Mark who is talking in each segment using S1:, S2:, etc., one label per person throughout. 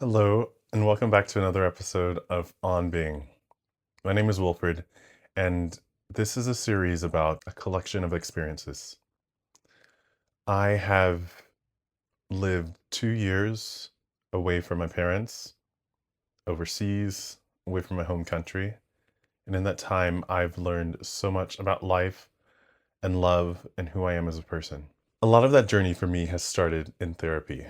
S1: Hello, and welcome back to another episode of On Being. My name is Wilfred, and this is a series about a collection of experiences. I have lived 2 years away from my parents, overseas, away from my home country, and in that time, I've learned so much about life and love and who I am as a person. A lot of that journey for me has started in therapy.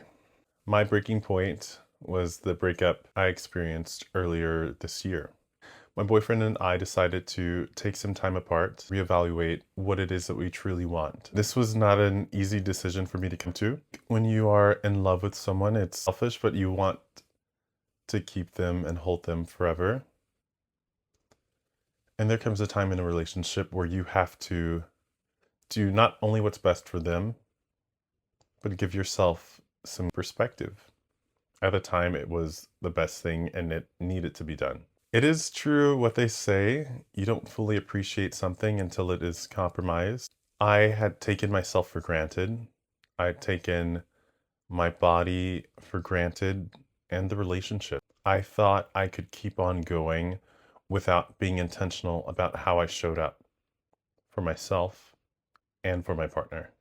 S1: My breaking point was the breakup I experienced earlier this year. My boyfriend and I decided to take some time apart, reevaluate what it is that we truly want. This was not an easy decision for me to come to. When you are in love with someone, it's selfish, but you want to keep them and hold them forever. And there comes a time in a relationship where you have to do not only what's best for them, but give yourself some perspective. At the time, it was the best thing and it needed to be done. It is true what they say, you don't fully appreciate something until it is compromised. I had taken myself for granted. I'd taken my body for granted and the relationship. I thought I could keep on going without being intentional about how I showed up for myself and for my partner.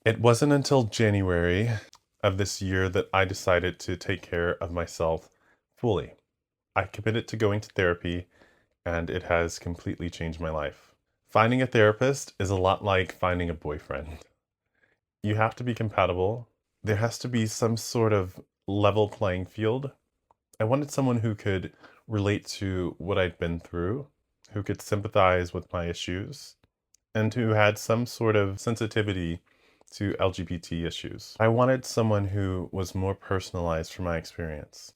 S1: It wasn't until January of this year that I decided to take care of myself fully. I committed to going to therapy, and it has completely changed my life. Finding a therapist is a lot like finding a boyfriend. You have to be compatible. There has to be some sort of level playing field. I wanted someone who could relate to what I'd been through, who could sympathize with my issues, and who had some sort of sensitivity to LGBT issues. I wanted someone who was more personalized for my experience.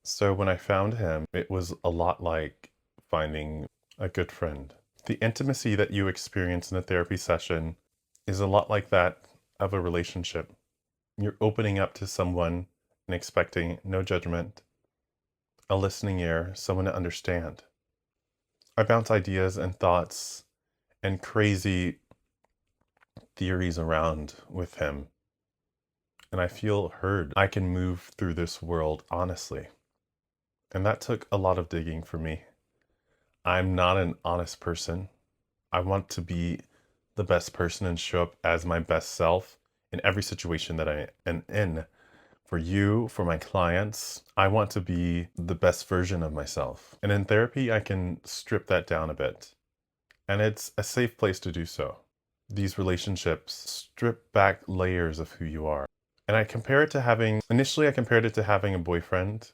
S1: So when I found him, it was a lot like finding a good friend. The intimacy that you experience in a therapy session is a lot like that of a relationship. You're opening up to someone and expecting no judgment, a listening ear, someone to understand. I bounce ideas and thoughts and crazy theories around with him, and I feel heard. I can move through this world honestly. And that took a lot of digging for me. I'm not an honest person. I want to be the best person and show up as my best self in every situation that I am in. For you, for my clients, I want to be the best version of myself. And in therapy, I can strip that down a bit. And it's a safe place to do so. These relationships strip back layers of who you are. And initially I compared it to having a boyfriend.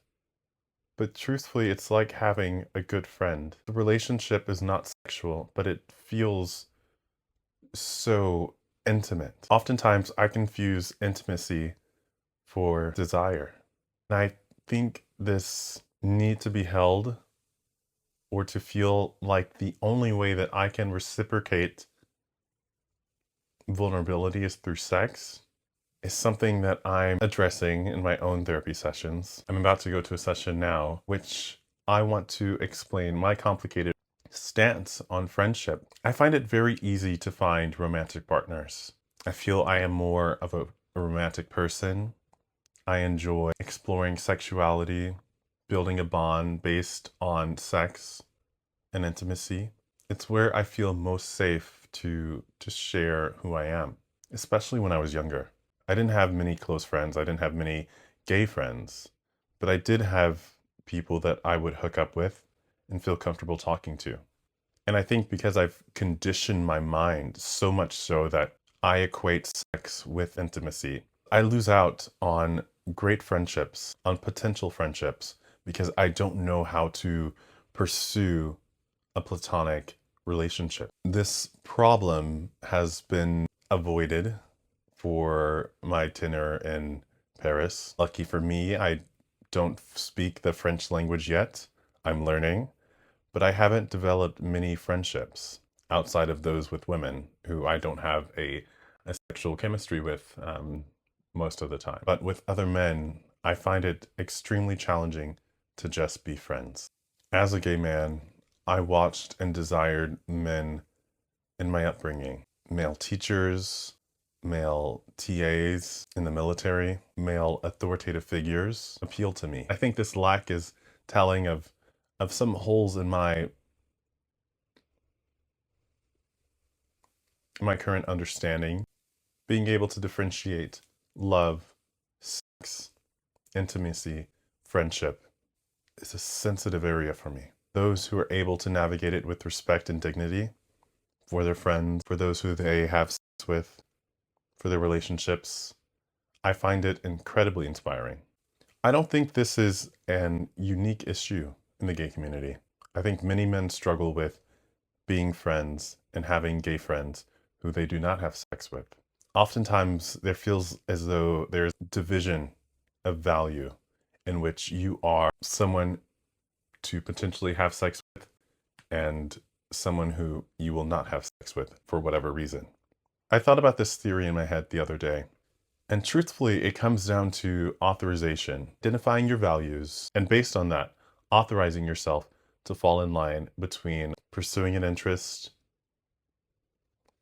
S1: But truthfully, it's like having a good friend. The relationship is not sexual, but it feels so intimate. Oftentimes, I confuse intimacy for desire. And I think this need to be held or to feel like the only way that I can reciprocate vulnerability is through sex is something that I'm addressing in my own therapy sessions. I'm about to go to a session now, which I want to explain my complicated stance on friendship. I find it very easy to find romantic partners. I feel I am more of a romantic person. I enjoy exploring sexuality, building a bond based on sex and intimacy. It's where I feel most safe to share who I am, especially when I was younger. I didn't have many close friends. I didn't have many gay friends, but I did have people that I would hook up with and feel comfortable talking to. And I think because I've conditioned my mind so much so that I equate sex with intimacy, I lose out on great friendships, on potential friendships, because I don't know how to pursue a platonic relationship. This problem has been avoided for my tenure in Paris. Lucky for me, I don't speak the French language yet. I'm learning, but I haven't developed many friendships outside of those with women who I don't have a sexual chemistry with most of the time. But with other men, I find it extremely challenging to just be friends. As a gay man, I watched and desired men in my upbringing, male teachers, male TAs in the military, male authoritative figures appeal to me. I think this lack is telling of some holes in my current understanding. Being able to differentiate love, sex, intimacy, friendship is a sensitive area for me. Those who are able to navigate it with respect and dignity for their friends, for those who they have sex with, for their relationships, I find it incredibly inspiring. I don't think this is an unique issue in the gay community. I think many men struggle with being friends and having gay friends who they do not have sex with. Oftentimes, there feels as though there's division of value in which you are someone to potentially have sex with and someone who you will not have sex with for whatever reason. I thought about this theory in my head the other day, and truthfully, it comes down to authorization, identifying your values, and based on that, authorizing yourself to fall in line between pursuing an interest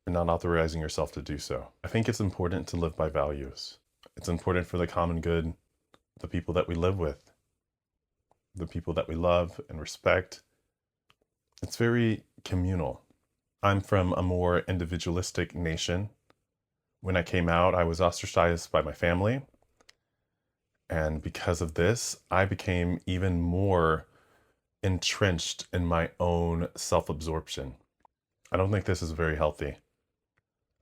S1: and not authorizing yourself to do so. I think it's important to live by values. It's important for the common good, the people that we live with, the people that we love and respect. It's very communal. I'm from a more individualistic nation. When I came out, I was ostracized by my family. And because of this, I became even more entrenched in my own self-absorption. I don't think this is very healthy.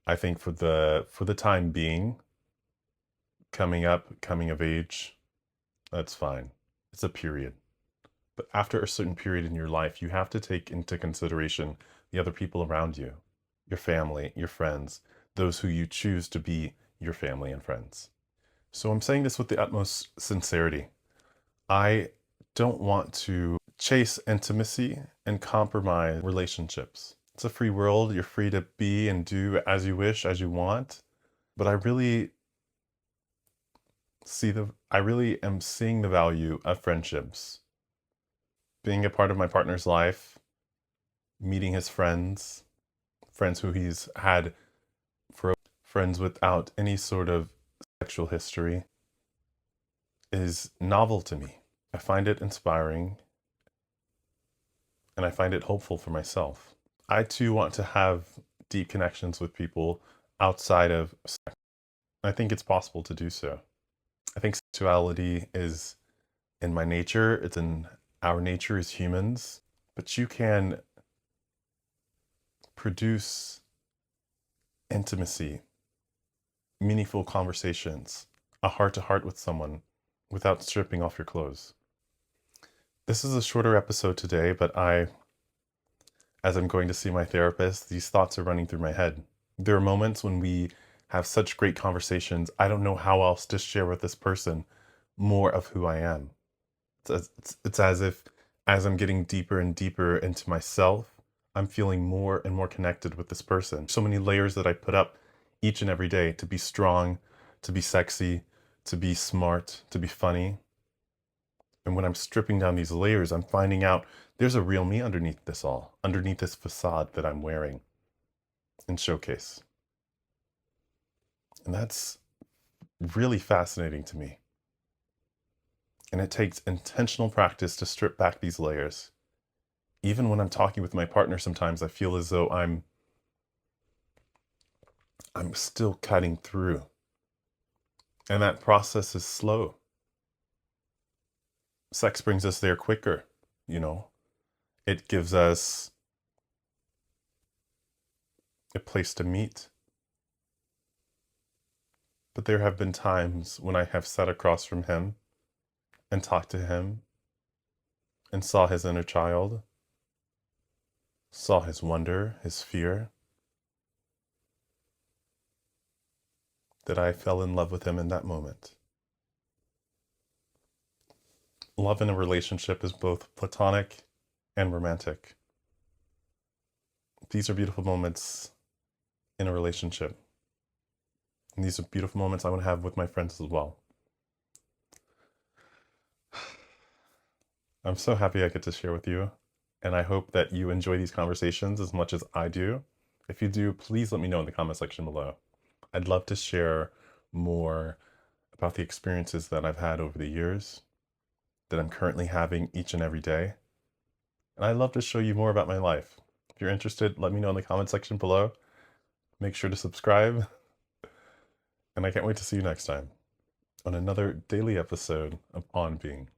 S1: I think for the time being, coming of age, that's fine. It's a period. But after a certain period in your life, you have to take into consideration the other people around you, your family, your friends, those who you choose to be your family and friends. So I'm saying this with the utmost sincerity. I don't want to chase intimacy and compromise relationships. It's a free world. You're free to be and do as you wish, as you want. But I really am seeing the value of friendships. Being a part of my partner's life, meeting his friends who he's had for friends without any sort of sexual history is novel to me. I find it inspiring and I find it hopeful for myself. I too want to have deep connections with people outside of sex. I think it's possible to do so. I think sexuality is in my nature, it's in our nature as humans, but you can produce intimacy, meaningful conversations, a heart-to-heart with someone without stripping off your clothes. This is a shorter episode today, but as I'm going to see my therapist, these thoughts are running through my head. There are moments when we have such great conversations, I don't know how else to share with this person more of who I am. It's as if, as I'm getting deeper and deeper into myself, I'm feeling more and more connected with this person. So many layers that I put up each and every day to be strong, to be sexy, to be smart, to be funny. And when I'm stripping down these layers, I'm finding out there's a real me underneath this all, underneath this facade that I'm wearing and showcase. And that's really fascinating to me. And it takes intentional practice to strip back these layers. Even when I'm talking with my partner, sometimes I feel as though I'm still cutting through. And that process is slow. Sex brings us there quicker, you know. It gives us a place to meet. But there have been times when I have sat across from him and talked to him and saw his inner child, saw his wonder, his fear, that I fell in love with him in that moment. Love in a relationship is both platonic and romantic. These are beautiful moments in a relationship. And these are beautiful moments I want to have with my friends as well. I'm so happy I get to share with you, and I hope that you enjoy these conversations as much as I do. If you do, please let me know in the comment section below. I'd love to share more about the experiences that I've had over the years, that I'm currently having each and every day. And I'd love to show you more about my life. If you're interested, let me know in the comment section below. Make sure to subscribe, and I can't wait to see you next time on another daily episode of On Being.